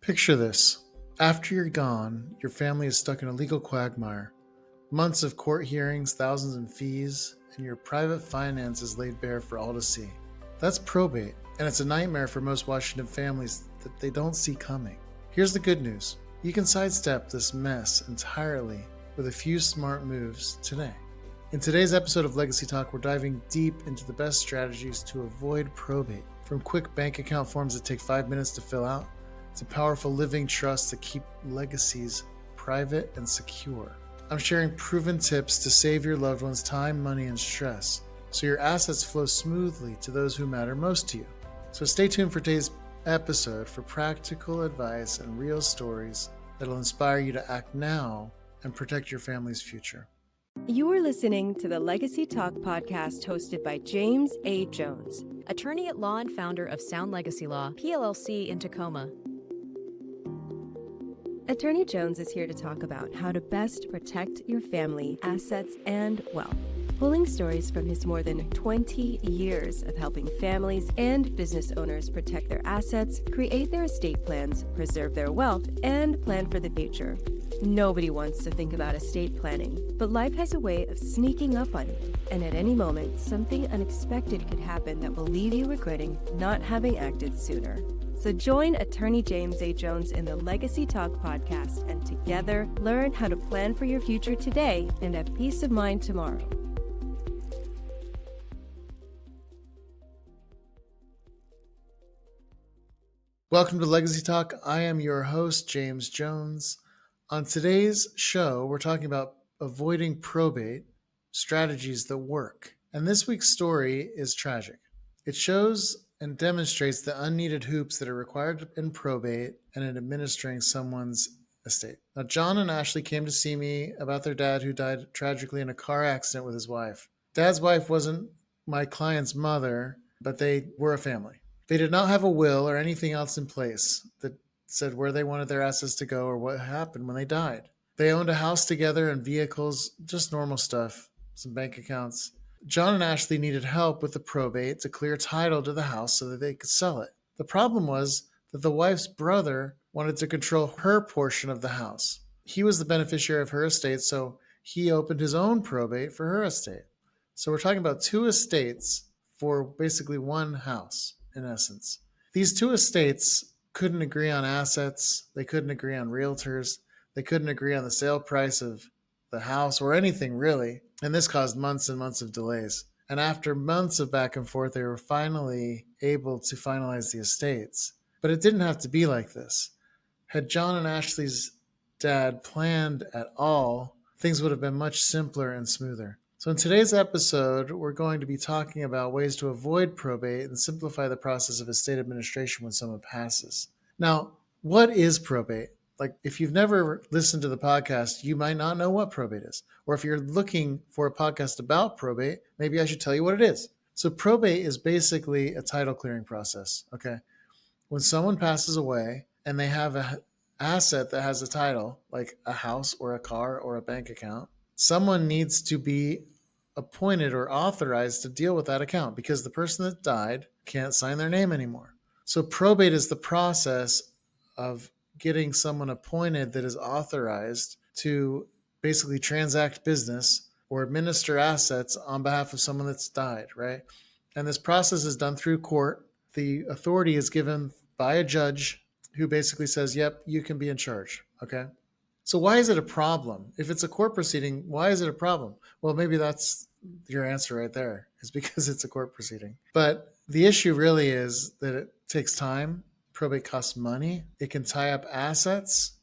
Picture this. After you're gone, your family is stuck in a legal quagmire. Months of court hearings, thousands in fees, and your private finances laid bare for all to see. That's probate, and it's a nightmare for most Washington families that they don't see coming. Here's the good news. You can sidestep this mess entirely with a few smart moves today. In today's episode of Legacy Talk, we're diving deep into the best strategies to avoid probate, from quick bank account forms that take 5 minutes to fill out, to powerful living trusts that keep legacies private and secure. I'm sharing proven tips to save your loved ones time, money, and stress, so your assets flow smoothly to those who matter most to you. So stay tuned for today's episode for practical advice and real stories that'll inspire you to act now and protect your family's future. You are listening to the Legacy Talk podcast hosted by James A. Jones, attorney at law and founder of Sound Legacy Law, PLLC in Tacoma. Attorney Jones is here to talk about how to best protect your family, assets, and wealth, pulling stories from his more than 20 years of helping families and business owners protect their assets, create their estate plans, preserve their wealth, and plan for the future. Nobody wants to think about estate planning, but life has a way of sneaking up on you, and at any moment, something unexpected could happen that will leave you regretting not having acted sooner. So join Attorney James A. Jones in the Legacy Talk podcast, and together learn how to plan for your future today and have peace of mind tomorrow. Welcome to Legacy Talk. I am your host, James Jones. On today's show, we're talking about avoiding probate, strategies that work. And this week's story is tragic. It shows and demonstrates the unneeded hoops that are required in probate and in administering someone's estate. Now, John and Ashley came to see me about their dad who died tragically in a car accident with his wife. Dad's wife wasn't my client's mother, but they were a family. They did not have a will or anything else in place that said where they wanted their assets to go or what happened when they died. They owned a house together and vehicles, just normal stuff, some bank accounts. John and Ashley needed help with the probate to clear title to the house so that they could sell it. The problem was that the wife's brother wanted to control her portion of the house. He was the beneficiary of her estate, so he opened his own probate for her estate. So we're talking about two estates for basically one house, in essence. These two estates couldn't agree on assets. They couldn't agree on realtors. They couldn't agree on the sale price of the house or anything really. And this caused months and months of delays. And after months of back and forth, they were finally able to finalize the estates. But it didn't have to be like this. Had John and Ashley's dad planned at all, things would have been much simpler and smoother. So in today's episode, we're going to be talking about ways to avoid probate and simplify the process of estate administration when someone passes. Now, what is probate? Like, if you've never listened to the podcast, you might not know what probate is. Or if you're looking for a podcast about probate, maybe I should tell you what it is. So probate is basically a title clearing process, okay? When someone passes away and they have an asset that has a title, like a house or a car or a bank account, someone needs to be appointed or authorized to deal with that account because the person that died can't sign their name anymore. So probate is the process of getting someone appointed that is authorized to basically transact business or administer assets on behalf of someone that's died, right? And this process is done through court. The authority is given by a judge who basically says, yep, you can be in charge, okay? So why is it a problem? If it's a court proceeding, why is it a problem? Well, maybe that's your answer right there, is because it's a court proceeding. But the issue really is that it takes time. Probate costs money. It can tie up assets.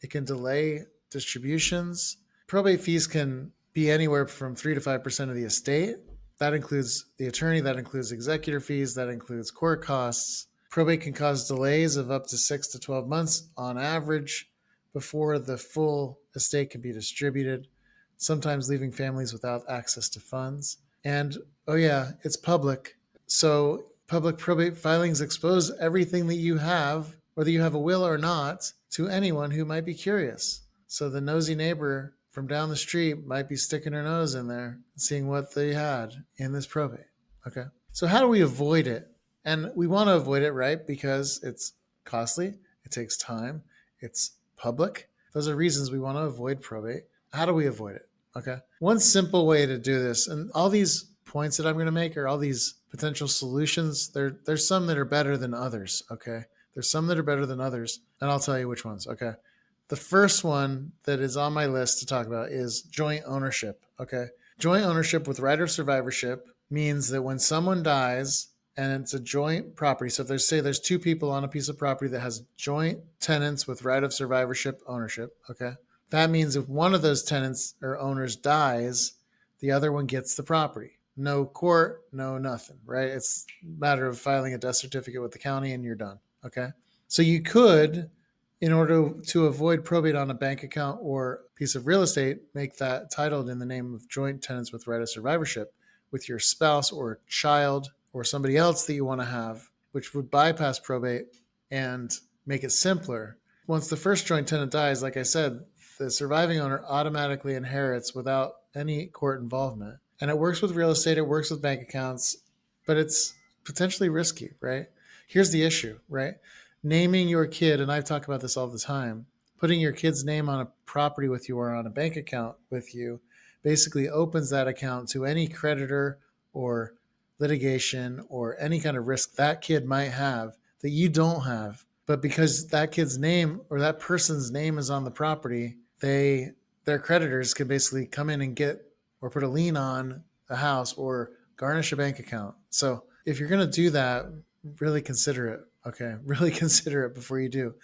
It can delay distributions. Probate fees can be anywhere from 3 to 5% of the estate. That includes the attorney, that includes executor fees, that includes court costs. Probate can cause delays of up to 6 to 12 months on average before the full estate can be distributed, sometimes leaving families without access to funds. And, oh yeah, it's public. So public probate filings expose everything that you have, whether you have a will or not, to anyone who might be curious. So the nosy neighbor from down the street might be sticking her nose in there and seeing what they had in this probate. Okay. So how do we avoid it? And we want to avoid it, right? Because it's costly, It takes time. It's public. Those are reasons we want to avoid probate. How do we avoid it? Okay. One simple way to do this, and all these points that I'm going to make are all these potential solutions. There's some that are better than others. Okay. There's some that are better than others, and I'll tell you which ones. Okay. The first one that is on my list to talk about is joint ownership. Okay. Joint ownership with right of survivorship means that when someone dies and it's a joint property, so if there's two people on a piece of property that has joint tenants with right of survivorship ownership, okay, that means if one of those tenants or owners dies, the other one gets the property. No court, no nothing, right? It's a matter of filing a death certificate with the county and you're done, okay? So you could, in order to avoid probate on a bank account or piece of real estate, make that titled in the name of joint tenants with right of survivorship with your spouse or child or somebody else that you want to have, which would bypass probate and make it simpler. Once the first joint tenant dies, like I said, the surviving owner automatically inherits without any court involvement. And it works with real estate, it works with bank accounts, but it's potentially risky, right? Here's the issue, right? Naming your kid, and I've talked about this all the time, putting your kid's name on a property with you or on a bank account with you basically opens that account to any creditor or litigation or any kind of risk that kid might have that you don't have. But because that kid's name or that person's name is on the property, their creditors can basically come in and get or put a lien on a house or garnish a bank account. So if you're going to do that, really consider it. Okay. Really consider it before you do.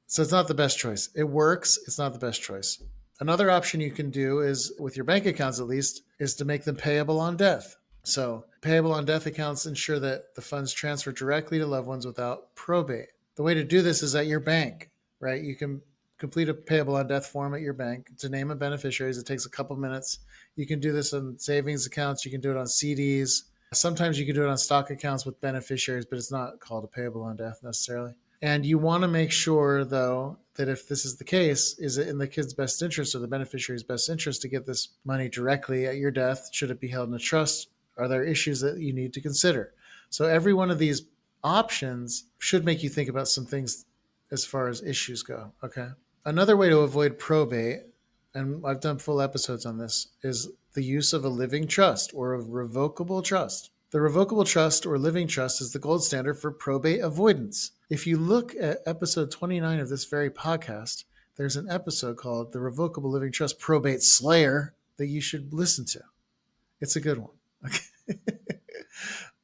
So it's not the best choice. It works. It's not the best choice. Another option you can do is, with your bank accounts at least, is to make them payable on death. So payable on death accounts ensure that the funds transfer directly to loved ones without probate. The way to do this is at your bank, right? You can complete a payable on death form at your bank to name a beneficiaries. It takes a couple minutes. You can do this on savings accounts. You can do it on CDs. Sometimes you can do it on stock accounts with beneficiaries, but it's not called a payable on death necessarily. And you want to make sure, though, that if this is the case, is it in the kid's best interest or the beneficiary's best interest to get this money directly at your death? Should it be held in a trust? Are there issues that you need to consider? So every one of these options should make you think about some things as far as issues go, okay? Another way to avoid probate, and I've done full episodes on this, is the use of a living trust or a revocable trust. The revocable trust or living trust is the gold standard for probate avoidance. If you look at episode 29 of this very podcast, there's an episode called The Revocable Living Trust Probate Slayer that you should listen to. It's a good one. Okay.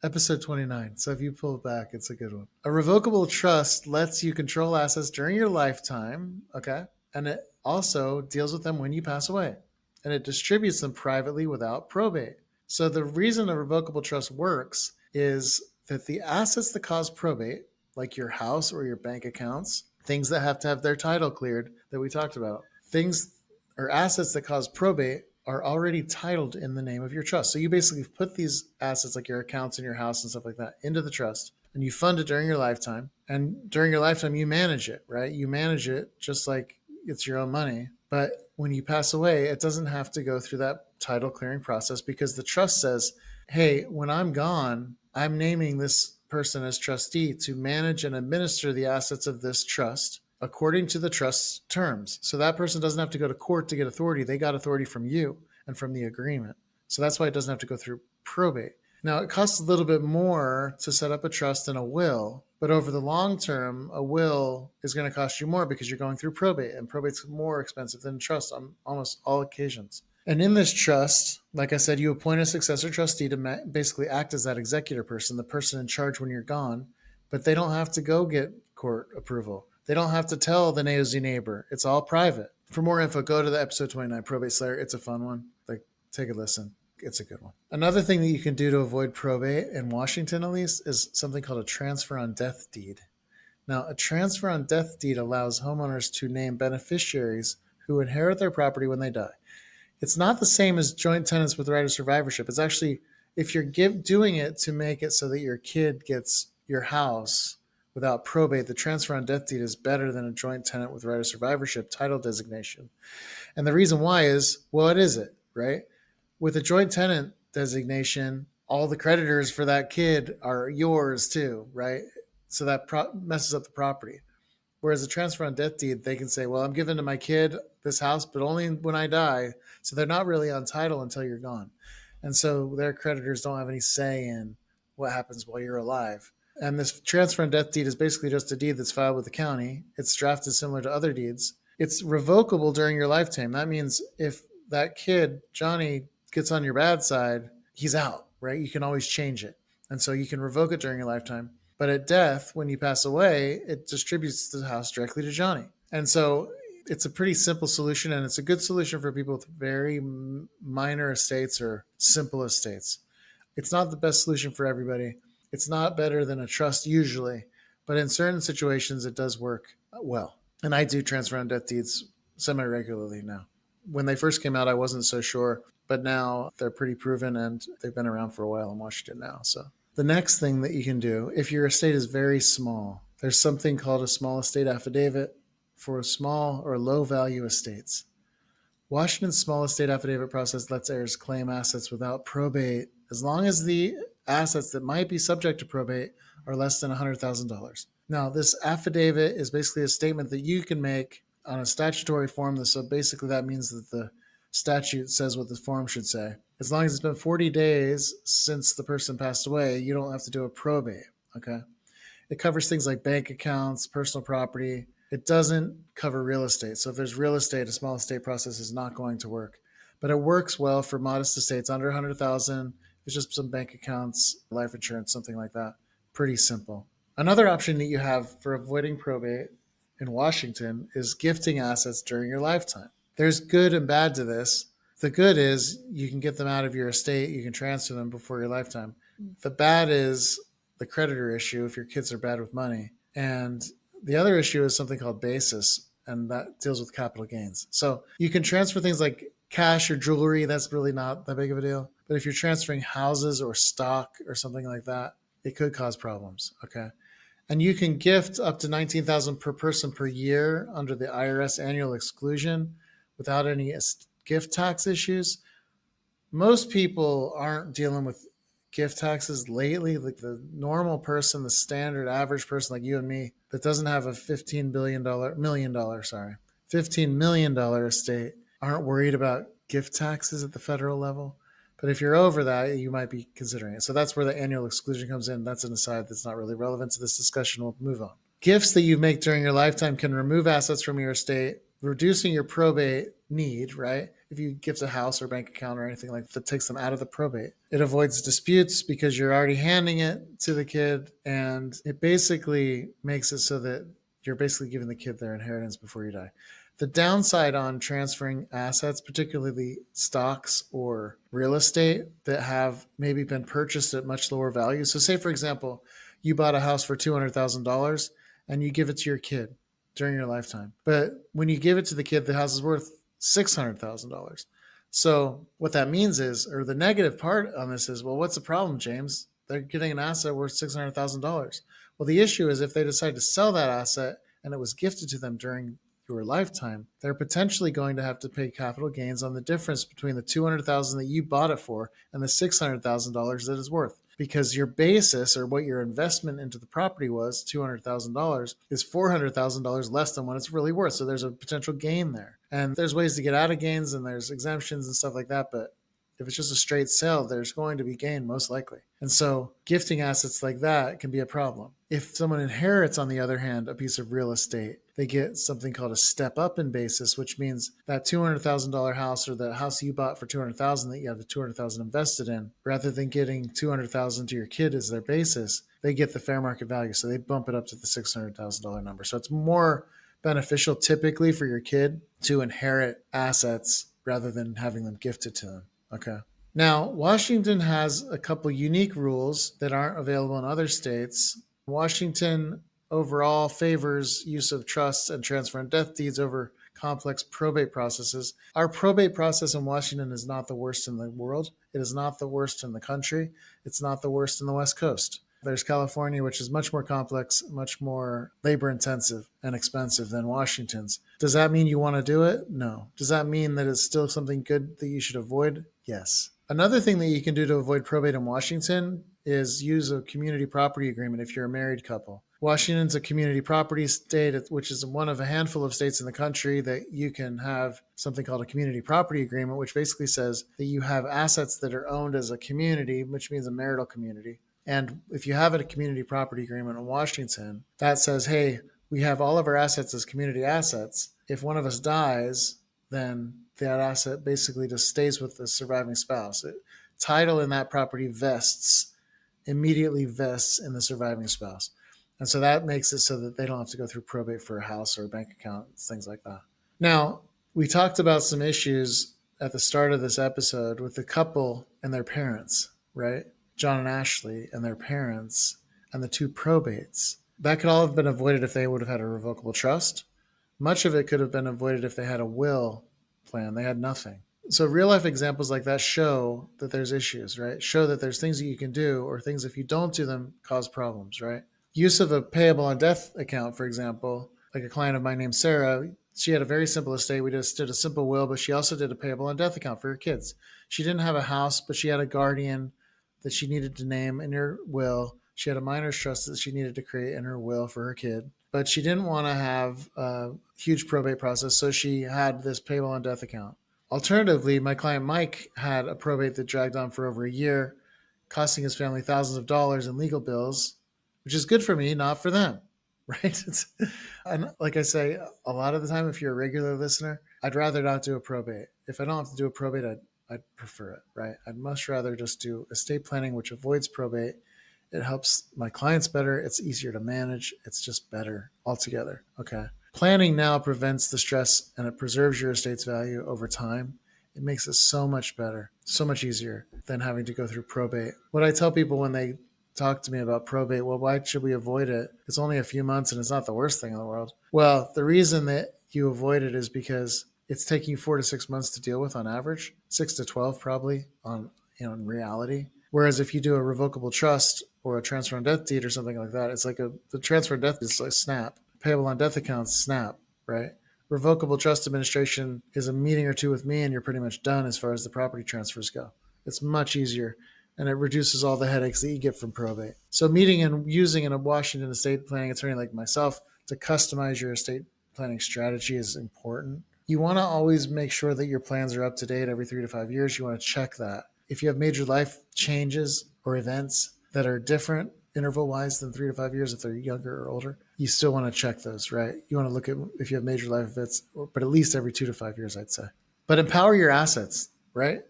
Episode 29. So if you pull it back, it's a good one. A revocable trust lets you control assets during your lifetime, okay? And it also deals with them when you pass away. And it distributes them privately without probate. So the reason a revocable trust works is that the assets that cause probate, like your house or your bank accounts, things that have to have their title cleared that we talked about, things or assets that cause probate are already titled in the name of your trust. So you basically put these assets like your accounts and your house and stuff like that into the trust, and you fund it during your lifetime. And during your lifetime, you manage it, right? You manage it just like it's your own money. But when you pass away, it doesn't have to go through that title clearing process because the trust says, hey, when I'm gone, I'm naming this person as trustee to manage and administer the assets of this trust according to the trust's terms. So that person doesn't have to go to court to get authority. They got authority from you and from the agreement. So that's why it doesn't have to go through probate. Now, it costs a little bit more to set up a trust than a will, but over the long term, a will is going to cost you more because you're going through probate, and probate's more expensive than a trust on almost all occasions. And in this trust, like I said, you appoint a successor trustee to basically act as that executor person, the person in charge when you're gone, but they don't have to go get court approval. They don't have to tell the nosy neighbor. It's all private. For more info, go to the episode 29, Probate Slayer. It's a fun one. Like, take a listen. It's a good one. Another thing that you can do to avoid probate, in Washington at least, is something called a transfer on death deed. Now, a transfer on death deed allows homeowners to name beneficiaries who inherit their property when they die. It's not the same as joint tenants with right of survivorship. It's actually, if you're doing it to make it so that your kid gets your house without probate, the transfer on death deed is better than a joint tenant with right of survivorship title designation. And the reason why is, well, what is it, right? With a joint tenant designation, all the creditors for that kid are yours too, right? So that messes up the property. Whereas a transfer on death deed, they can say, well, I'm giving to my kid this house, but only when I die. So they're not really on title until you're gone. And so their creditors don't have any say in what happens while you're alive. And this transfer on death deed is basically just a deed that's filed with the county. It's drafted similar to other deeds. It's revocable during your lifetime. That means if that kid, Johnny, gets on your bad side, he's out, right? You can always change it. And so you can revoke it during your lifetime. But at death, when you pass away, it distributes the house directly to Johnny. And so it's a pretty simple solution, and it's a good solution for people with very minor estates or simple estates. It's not the best solution for everybody. It's not better than a trust usually, but in certain situations, it does work well. And I do transfer on death deeds semi regularly now. When they first came out, I wasn't so sure, but now they're pretty proven and they've been around for a while in Washington now. So the next thing that you can do, if your estate is very small, there's something called a small estate affidavit for small or low value estates. Washington's small estate affidavit process lets heirs claim assets without probate as long as the assets that might be subject to probate are less than $100,000. Now, this affidavit is basically a statement that you can make on a statutory form. So basically that means that the statute says what the form should say. As long as it's been 40 days since the person passed away, you don't have to do a probate, okay? It covers things like bank accounts, personal property. It doesn't cover real estate. So if there's real estate, a small estate process is not going to work. But it works well for modest estates under 100,000. It's just some bank accounts, life insurance, something like that. Pretty simple. Another option that you have for avoiding probate in Washington is gifting assets during your lifetime. There's good and bad to this. The good is you can get them out of your estate. You can transfer them before your lifetime. The bad is the creditor issue if your kids are bad with money. And the other issue is something called basis, and that deals with capital gains. So you can transfer things like cash or jewelry. That's really not that big of a deal. But if you're transferring houses or stock or something like that, it could cause problems, okay? And you can gift up to $19,000 per person per year under the IRS annual exclusion without any gift tax issues. Most people aren't dealing with gift taxes lately. Like the normal person, the standard average person like you and me that doesn't have a $15 million estate aren't worried about gift taxes at the federal level. But if you're over that, you might be considering it. So that's where the annual exclusion comes in. That's an aside that's not really relevant to this discussion. We'll move on. Gifts that you make during your lifetime can remove assets from your estate, reducing your probate need, right? If you gift a house or bank account or anything like that, takes them out of the probate. It avoids disputes because you're already handing it to the kid, and it basically makes it so that you're basically giving the kid their inheritance before you die. The downside on transferring assets, particularly stocks or real estate that have maybe been purchased at much lower value. So say, for example, you bought a house for $200,000 and you give it to your kid during your lifetime. But when you give it to the kid, the house is worth $600,000. So what that means is, or the negative part on this is, well, what's the problem, James? They're getting an asset worth $600,000. Well, the issue is if they decide to sell that asset and it was gifted to them during your lifetime, they're potentially going to have to pay capital gains on the difference between the $200,000 that you bought it for and the $600,000 that it's worth. Because your basis or what your investment into the property was, $200,000, is $400,000 less than what it's really worth. So there's a potential gain there. And there's ways to get out of gains and there's exemptions and stuff like that. But if it's just a straight sale, there's going to be gain most likely. And so gifting assets like that can be a problem. If someone inherits, on the other hand, a piece of real estate, they get something called a step up in basis, which means that $200,000 house or the house you bought for $200,000 that you have the $200,000 invested in, rather than getting $200,000 to your kid as their basis, they get the fair market value. So they bump it up to the $600,000 number. So it's more beneficial typically for your kid to inherit assets rather than having them gifted to them. Okay. Now, Washington has a couple unique rules that aren't available in other states. Washington overall favors use of trusts and transfer and death deeds over complex probate processes. Our probate process in Washington is not the worst in the world. It is not the worst in the country. It's not the worst in the West Coast. There's California, which is much more complex, much more labor intensive and expensive than Washington's. Does that mean you want to do it? No. Does that mean that it's still something good that you should avoid? Yes. Another thing that you can do to avoid probate in Washington is use a community property agreement if you're a married couple. Washington's a community property state, which is one of a handful of states in the country that you can have something called a community property agreement, which basically says that you have assets that are owned as a community, which means a marital community. And if you have a community property agreement in Washington, that says, hey, we have all of our assets as community assets. If one of us dies, then that asset basically just stays with the surviving spouse. Title in that property immediately vests in the surviving spouse. And so that makes it so that they don't have to go through probate for a house or a bank account, things like that. Now, we talked about some issues at the start of this episode with the couple and their parents, right? John and Ashley and their parents and the two probates. That could all have been avoided if they would have had a revocable trust. Much of it could have been avoided if they had a will plan. They had nothing. So real life examples like that show that there's issues, right? Show that there's things that you can do, or things if you don't do them cause problems, right? Use of a payable on death account, for example, like a client of mine named Sarah, she had a very simple estate. We just did a simple will, but she also did a payable on death account for her kids. She didn't have a house, but she had a guardian that she needed to name in her will. She had a minor's trust that she needed to create in her will for her kid, but she didn't want to have a huge probate process, so she had this payable on death account. Alternatively, my client Mike had a probate that dragged on for over a year, costing his family thousands of dollars in legal bills, which is good for me, not for them, right? And like I say, a lot of the time, if you're a regular listener, I'd rather not do a probate. If I don't have to do a probate, I'd prefer it, right? I'd much rather just do estate planning, which avoids probate. It helps my clients better. It's easier to manage. It's just better altogether, okay? Planning now prevents the stress, and it preserves your estate's value over time. It makes it so much better, so much easier than having to go through probate. What I tell people when they talk to me about probate, well, why should we avoid it? It's only a few months and it's not the worst thing in the world. Well, the reason that you avoid it is because it's taking you 4 to 6 months to deal with on average, 6 to 12 probably in reality. Whereas if you do a revocable trust or a transfer on death deed or something like that, it's like the transfer on death is like snap. Payable on death accounts, snap, right? Revocable trust administration is a meeting or two with me and you're pretty much done as far as the property transfers go. It's much easier and it reduces all the headaches that you get from probate. So meeting and using a Washington estate planning attorney like myself to customize your estate planning strategy is important. You want to always make sure that your plans are up to date every 3 to 5 years. You want to check that. If you have major life changes or events that are different interval-wise than 3 to 5 years, if they're younger or older, you still want to check those, right? You want to look at if you have major life events, but at least every 2 to 5 years, I'd say. But empower your assets, right?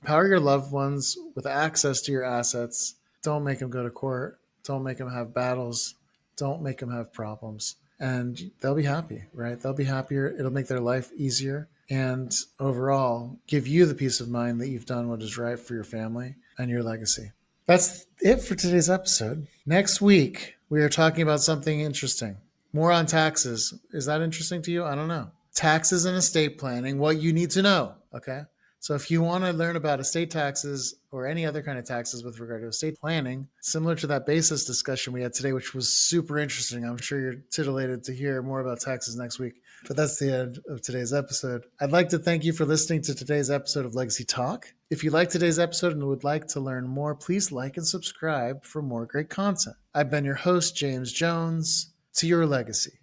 Empower your loved ones with access to your assets. Don't make them go to court. Don't make them have battles. Don't make them have problems. And they'll be happy, right? They'll be happier. It'll make their life easier. And overall, give you the peace of mind that you've done what is right for your family and your legacy. That's it for today's episode. Next week, we are talking about something interesting. More on taxes. Is that interesting to you? I don't know. Taxes and estate planning, what you need to know, okay? So if you want to learn about estate taxes or any other kind of taxes with regard to estate planning, similar to that basis discussion we had today, which was super interesting. I'm sure you're titillated to hear more about taxes next week. But that's the end of today's episode. I'd like to thank you for listening to today's episode of Legacy Talk. If you like today's episode and would like to learn more, please like and subscribe for more great content. I've been your host, James Jones. To your legacy.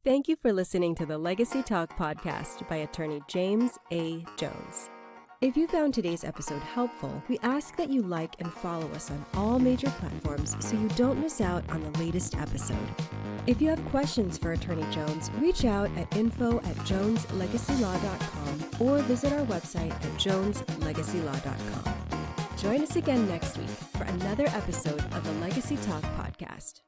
Thank you for listening to the Legacy Talk podcast by attorney James A. Jones. If you found today's episode helpful, we ask that you like and follow us on all major platforms so you don't miss out on the latest episode. If you have questions for Attorney Jones, reach out at info@joneslegacylaw.com or visit our website at joneslegacylaw.com. Join us again next week for another episode of the Legacy Talk podcast.